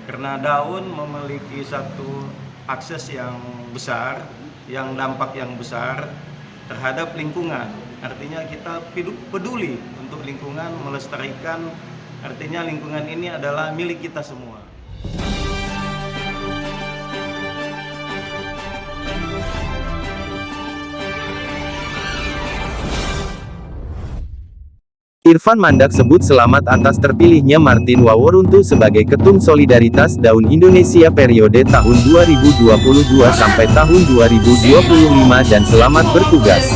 Karena daun memiliki satu akses yang besar, yang dampak yang besar terhadap lingkungan. Artinya kita peduli untuk lingkungan, melestarikan, artinya lingkungan ini adalah milik kita semua. Irfan Mandak sebut selamat atas terpilihnya Martin Waworuntu sebagai Ketum Solidaritas Daun Indonesia periode tahun 2022 sampai tahun 2025 dan selamat bertugas.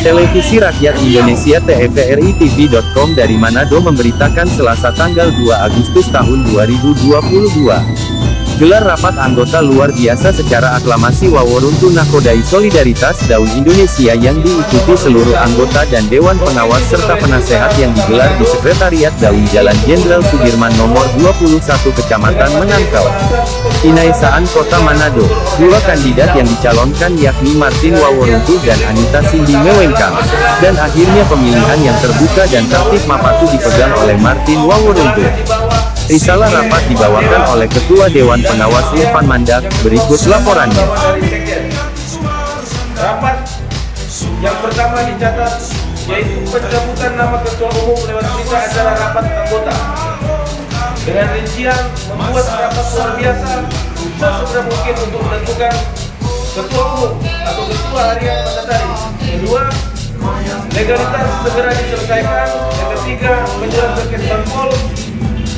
Televisi Rakyat Indonesia TVRI-TV.com dari Manado memberitakan Selasa tanggal 2 Agustus tahun 2022. Gelar rapat anggota luar biasa secara aklamasi Waworuntu Nakodai Solidaritas Daun Indonesia yang diikuti seluruh anggota dan Dewan Pengawas serta penasehat yang digelar di Sekretariat Daun Jalan Jenderal Sudirman nomor 21 Kecamatan Menangkau, Inaisaan Kota Manado. Dua kandidat yang dicalonkan yakni Martin Waworuntu dan Anita Cindy Mewengkang. Dan akhirnya pemilihan yang terbuka dan tertib Mapatu dipegang oleh Martin Waworuntu. Risalah rapat dibawakan oleh Ketua Dewan Pengawas Irfan Mandak, berikut laporannya. Rapat yang pertama dicatat yaitu pencabutan nama Ketua Umum lewat berita acara rapat anggota. Dengan rincian membuat rapat luar biasa sesegera mungkin untuk menentukan Ketua Umum atau Ketua Harian Mandataris. Kedua, legalitas segera diselesaikan. Yang ketiga, menyerah berkes Banpol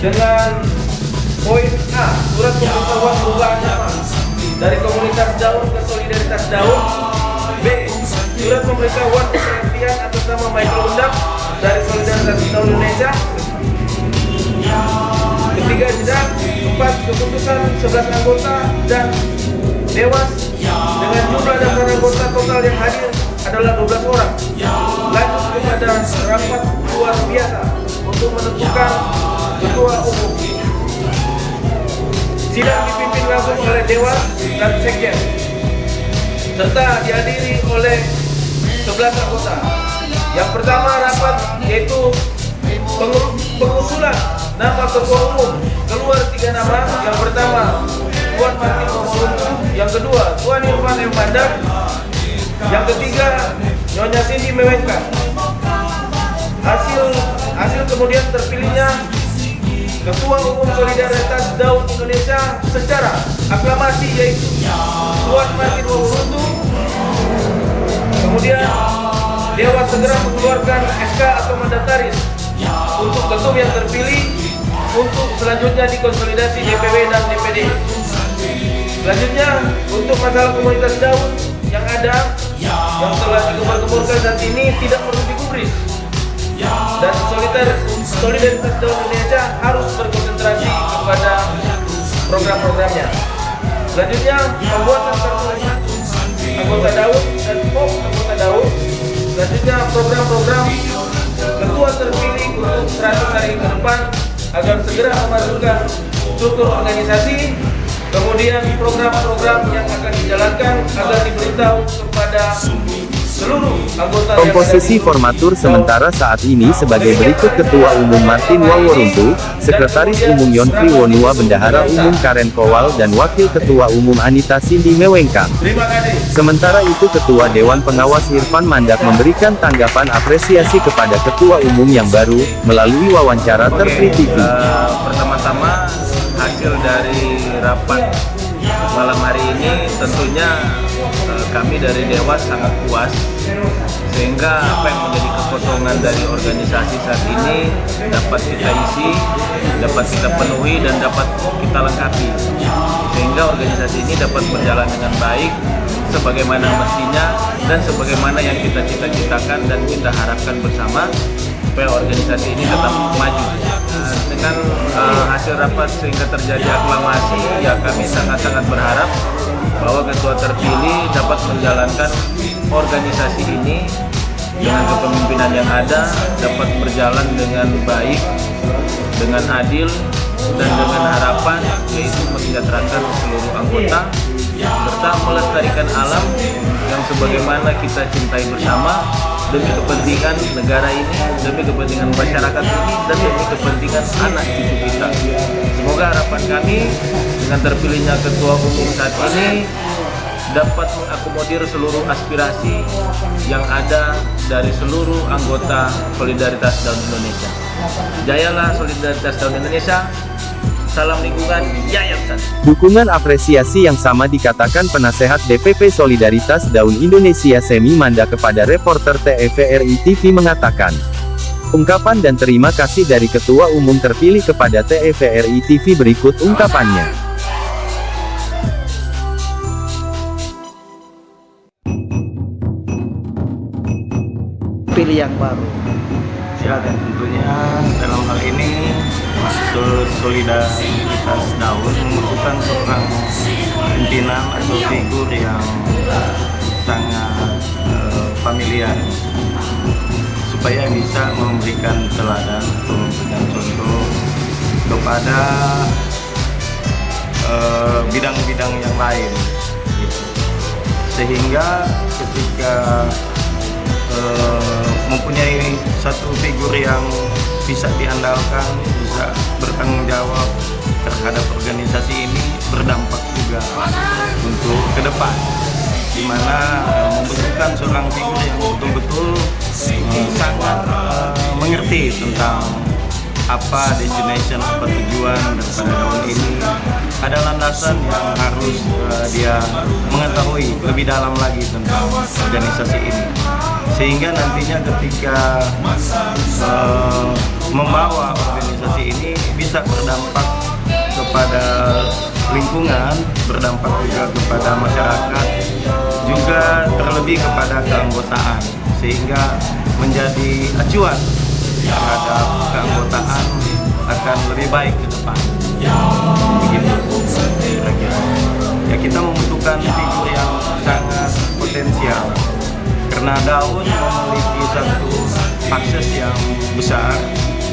dengan poin A, surat pemberitahuan perubahan nama dari komunitas daun ke solidaritas daun. B, surat pemberitahuan pergantian atas nama Michael Undak dari solidaritas daun Indonesia. Ketiga, tidak. 4, keputusan 11 anggota dan dewas dengan jumlah daftar anggota total yang hadir adalah 12 orang. Lanjut kepada rapat luar biasa untuk menentukan Ketua Umum. Sidang dipimpin langsung oleh Dewan dan Sekjen, serta dihadiri oleh 11 anggota. Yang pertama rapat yaitu pengusulan nama Ketua Umum. Keluar 3 nama. Yang pertama Tuan Martin Waworuntu, yang kedua Tuan Irfan M. Mandak, yang ketiga Nyonya Cindy Mewengkang. Hasil kemudian terpilihnya Ketua Umum Solidaritas Daun Indonesia secara aklamasi yaitu Tuan Martin Waworuntu. Kemudian Dewan segera mengeluarkan SK atau mandataris untuk ketum yang terpilih untuk selanjutnya dikonsolidasi DPW dan DPD. Selanjutnya untuk masalah komunitas daun yang ada yang telah digembar-gemborkan saat ini tidak perlu digubris. Dan solidaritas daun Indonesia harus berkonsentrasi kepada program-programnya. Selanjutnya pembuatan kartu anggota daun dan form anggota daun. Selanjutnya program-program ketua terpilih untuk 100 hari ke depan agar segera memasukkan struktur organisasi. Kemudian program-program yang akan dijalankan agar diberitahu kepada seluruh anggota. Komposisi formatur sementara saat ini sebagai berikut: Ketua Umum Martin Waworuntu, Sekretaris Umum Yonfri Wonua, Bendahara Umum Karen Kowal, dan Wakil Ketua Umum Anita Cindy Mewengkang. Sementara itu Ketua Dewan Pengawas Irfan Mandak memberikan tanggapan apresiasi kepada Ketua Umum yang baru, melalui wawancara Terpri TV. Pertama-tama hasil dari rapat malam hari ini tentunya kami dari Dewas sangat puas, sehingga apa yang menjadi kekosongan dari organisasi saat ini dapat kita isi, dapat kita penuhi, dan dapat kita lengkapi, sehingga organisasi ini dapat berjalan dengan baik sebagaimana mestinya dan sebagaimana yang kita cita-citakan dan kita harapkan bersama supaya organisasi ini tetap maju. Dengan hasil rapat sehingga terjadi aklamasi, ya kami sangat-sangat berharap bahwa ketua terpilih dapat menjalankan organisasi ini dengan kepemimpinan yang ada, dapat berjalan dengan baik, dengan adil, dan dengan harapan yaitu mensejahterakan seluruh anggota serta melestarikan alam yang sebagaimana kita cintai bersama demi kepentingan negara ini, demi kepentingan masyarakat ini, dan demi kepentingan anak cucu kita. Semoga harapan kami dengan terpilihnya ketua umum saat ini dapat mengakomodir seluruh aspirasi yang ada dari seluruh anggota Solidaritas Down Indonesia. Jayalah Solidaritas Down Indonesia. Salam lingkungan, Yayasan. Dukungan apresiasi yang sama dikatakan penasehat DPP Solidaritas Down Indonesia Semi Manda kepada reporter TVRI TV mengatakan, ungkapan dan terima kasih dari Ketua Umum terpilih kepada TVRI TV berikut ungkapannya. Pilih yang baru. Ya, dan tentunya dalam hal ini Solidaritas Down membutuhkan seorang pimpinan atau figur yang sangat familiar supaya bisa memberikan teladan atau memberikan contoh kepada bidang-bidang yang lain gitu. Sehingga ketika mempunyai satu figur yang bisa diandalkan, bisa bertanggung jawab terhadap organisasi ini, berdampak juga untuk ke depan, di mana membutuhkan seorang figur yang betul-betul sangat mengerti tentang apa destination, apa tujuan daripada Down ini, ada landasan yang harus dia mengetahui lebih dalam lagi tentang organisasi ini, sehingga nantinya ketika membawa organisasi ini bisa berdampak kepada lingkungan, berdampak juga kepada masyarakat, juga terlebih kepada keanggotaan, sehingga menjadi acuan terhadap keanggotaan akan lebih baik ke depan. Begitu kira-kira. Ya, kita membutuhkan figur yang sangat potensial karena Down memiliki satu akses yang besar,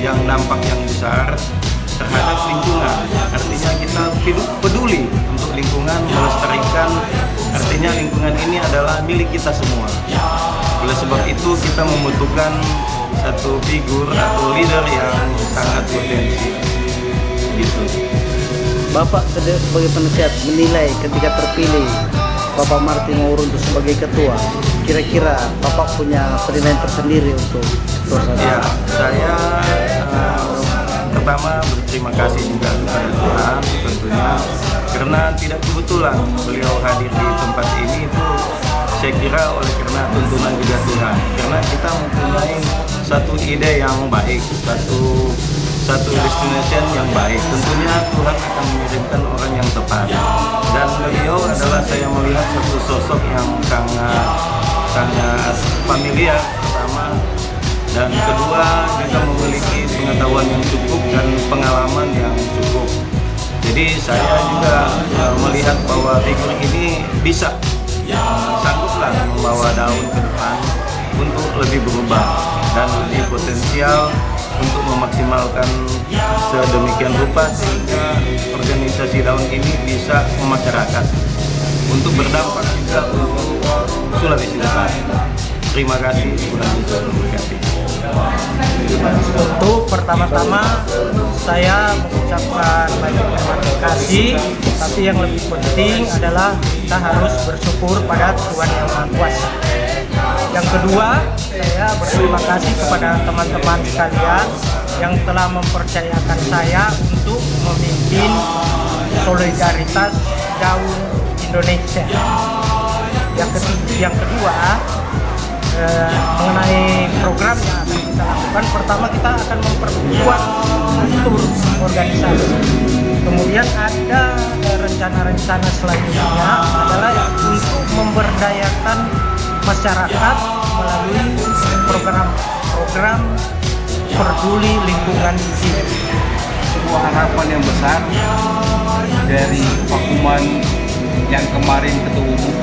yang dampak yang besar terhadap lingkungan. Artinya kita peduli untuk lingkungan, melestarikan. Artinya lingkungan ini adalah milik kita semua. Oleh sebab itu kita membutuhkan satu figur atau leader yang sangat potensi. Gitu. Bapak sebagai penasehat menilai ketika terpilih Bapak Martin Waworuntu sebagai ketua, kira-kira Bapak punya penilaian tersendiri untuk ketua? Ya, saya pertama berterima kasih juga kepada Tuhan tentunya, karena tidak kebetulan beliau hadir di tempat ini itu saya kira oleh karena tuntunan juga Tuhan, karena kita mempunyai satu ide yang baik, satu destination yang baik. Tentunya Tuhan akan mengirimkan orang yang tepat, dan beliau adalah saya melihat satu sosok yang sangat familiar pertama, dan kedua juga memiliki pengetahuan yang cukup dan pengalaman yang cukup. Jadi saya juga melihat bahwa figur ini bisa sangguplah membawa Down ke depan untuk lebih berubah dan lebih potensial untuk memaksimalkan sedemikian rupa sehingga organisasi Down ini bisa memasyarakat untuk berdampak juga untuk Sulawesi Selatan. Terima kasih, Tuhan Yesus memberkati. Untuk pertama-tama saya mengucapkan banyak terima kasih, tapi yang lebih penting adalah kita harus bersyukur pada Tuhan Yang Maha Kuasa. Yang kedua, saya berterima kasih kepada teman-teman sekalian yang telah mempercayakan saya untuk memimpin Solidaritas Down Indonesia. Yang kedua, mengenai program yang akan kita lakukan, pertama kita akan memperkuat struktur organisasi. Kemudian ada rencana-rencana selanjutnya adalah untuk memberdayakan masyarakat melalui program-program peduli lingkungan hidup. Sebuah harapan yang besar dari Pakuman yang kemarin Ketua Umum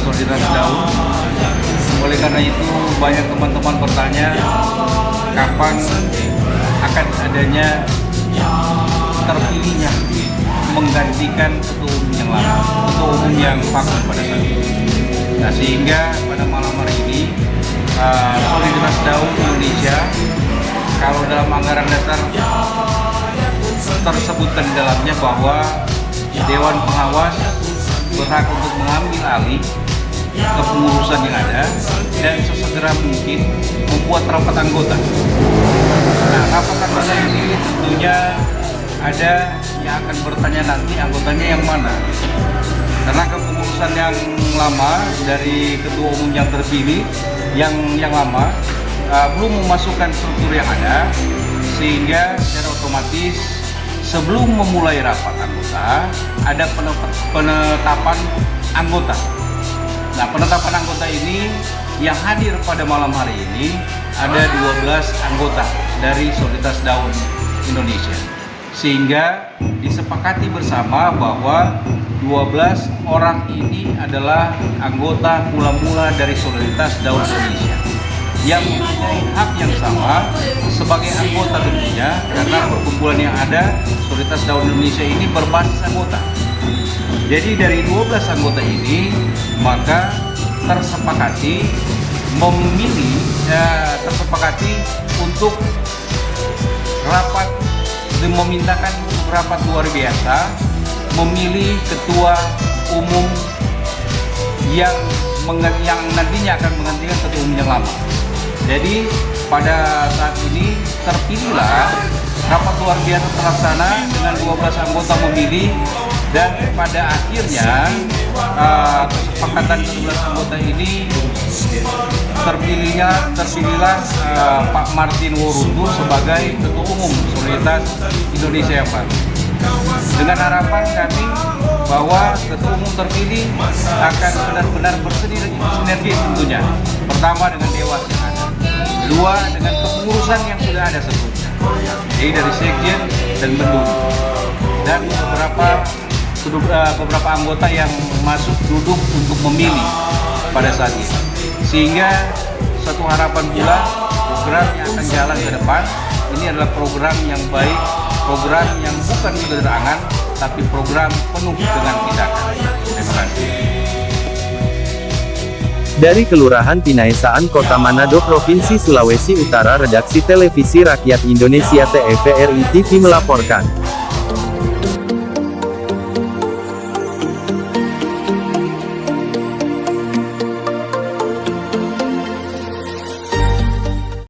Solidaritas Down. Oleh karena itu banyak teman-teman bertanya kapan akan adanya terpilihnya menggantikan ketua umum yang lama, ketua umum yang vakum pada saat itu. Nah, sehingga pada malam hari ini Solidaritas Down Indonesia, kalau dalam anggaran dasar tersebutkan di dalamnya bahwa Dewan Pengawas berhak untuk mengambil alih kepengurusan yang ada dan sesegera mungkin membuat rapat anggota. Nah, rapat anggota ini tentunya ada yang akan bertanya nanti anggotanya yang mana. Karena kepengurusan yang lama dari ketua umum yang terpilih yang lama belum memasukkan struktur yang ada, sehingga secara otomatis sebelum memulai rapat anggota ada penetapan anggota. Nah, penetapan anggota ini yang hadir pada malam hari ini ada 12 anggota dari Solidaritas Daun Indonesia, sehingga disepakati bersama bahwa 12 orang ini adalah anggota mula-mula dari Solidaritas Daun Indonesia yang mempunyai hak yang sama sebagai anggota tentunya, karena perkumpulan yang ada Solidaritas Daun Indonesia ini berbasis anggota. Jadi dari 12 anggota ini maka tersepakati untuk rapat, memintakan rapat luar biasa memilih ketua umum yang nantinya akan menggantikan ketua umum yang lama. Jadi pada saat ini terpilihlah rapat luar biasa terlaksana dengan 12 anggota memilih, dan pada akhirnya kesepakatan 12 anggota ini terpilihlah Pak Martin Woruntu sebagai ketua umum Solidaritas Indonesia yang baru. Dengan harapan kami bahwa ketua umum terpilih akan benar-benar bersinergi tentunya. Pertama dengan dewas yang ada, kedua dengan kepengurusan yang sudah ada sebelumnya, jadi dari sekjen dan bendung, dan beberapa anggota yang masuk duduk untuk memilih pada saat ini, sehingga satu harapan pula program yang akan jalan ke depan ini adalah program yang baik, program yang bukan sekedar angan, tapi program penuh dengan tindakan. Terima kasih. Dari Kelurahan Pinaesaan Kota Manado, Provinsi Sulawesi Utara, Redaksi Televisi Rakyat Indonesia TVRI TV melaporkan.